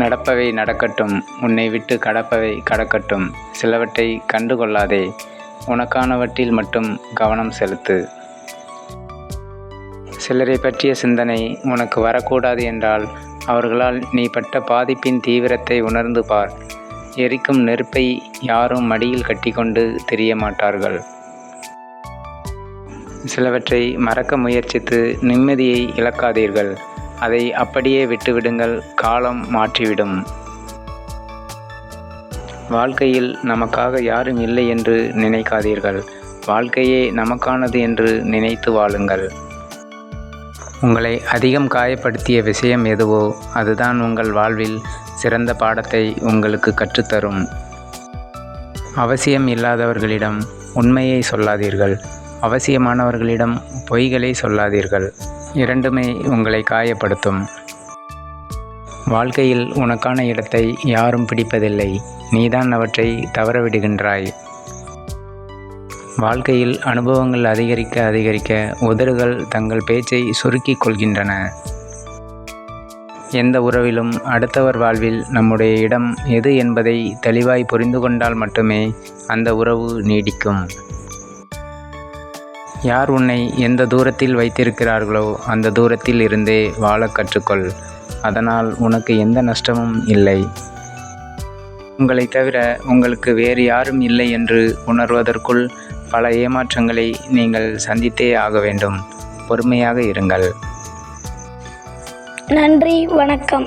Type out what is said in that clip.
நடப்பவை நடக்கட்டும், உன்னை விட்டு கடப்பவை கடக்கட்டும். சிலவற்றை கண்டு கொள்ளாதே, உனக்கானவற்றில் மட்டும் கவனம் செலுத்து. சிலரை பற்றிய சிந்தனை உனக்கு வரக்கூடாது என்றால் அவர்களால் நீ பட்ட பாதிப்பின் தீவிரத்தை உணர்ந்து பார். எரிக்கும் நெருப்பை யாரும் மடியில் கட்டிக்கொண்டு தெரிய மாட்டார்கள். சிலவற்றை மறக்க முயற்சித்து நிம்மதியை இழக்காதீர்கள். அதை அப்படியே விட்டுவிடுங்கள், காலம் மாற்றிவிடும். வாழ்க்கையில் நமக்காக யாரும் இல்லை என்று நினைக்காதீர்கள். வாழ்க்கையே நமக்கானது என்று நினைத்து வாழுங்கள். உங்களை அதிகம் காயப்படுத்திய விஷயம் எதுவோ அதுதான் உங்கள் வாழ்வில் சிறந்த பாடத்தை உங்களுக்கு கற்றுத்தரும். அவசியம் இல்லாதவர்களிடம் உண்மையை சொல்லாதீர்கள். அவசியமானவர்களிடம் பொய்களை சொல்லாதீர்கள். இரண்டுமே உங்களை காயப்படுத்தும். வாழ்க்கையில் உனக்கான இடத்தை யாரும் பிடிப்பதில்லை, நீதான் அவற்றை தவறவிடுகின்றாய். வாழ்க்கையில் அனுபவங்கள் அதிகரிக்க அதிகரிக்க உதடுகள் தங்கள் பேச்சை சுருக்கிக் கொள்கின்றன. எந்த உறவிலும் அடுத்தவர் வாழ்வில் நம்முடைய இடம் எது என்பதை தெளிவாய் புரிந்து கொண்டால் மட்டுமே அந்த உறவு நீடிக்கும். யார் உன்னை எந்த தூரத்தில் வைத்திருக்கிறார்களோ அந்த தூரத்தில் இருந்தே வாழ கற்றுக்கொள். அதனால் உனக்கு எந்த நஷ்டமும் இல்லை. உங்களை தவிர உங்களுக்கு வேறு யாரும் இல்லை என்று உணர்வதற்குள் பல ஏமாற்றங்களை நீங்கள் சந்தித்தே ஆக வேண்டும். பொறுமையாக இருங்கள். நன்றி, வணக்கம்.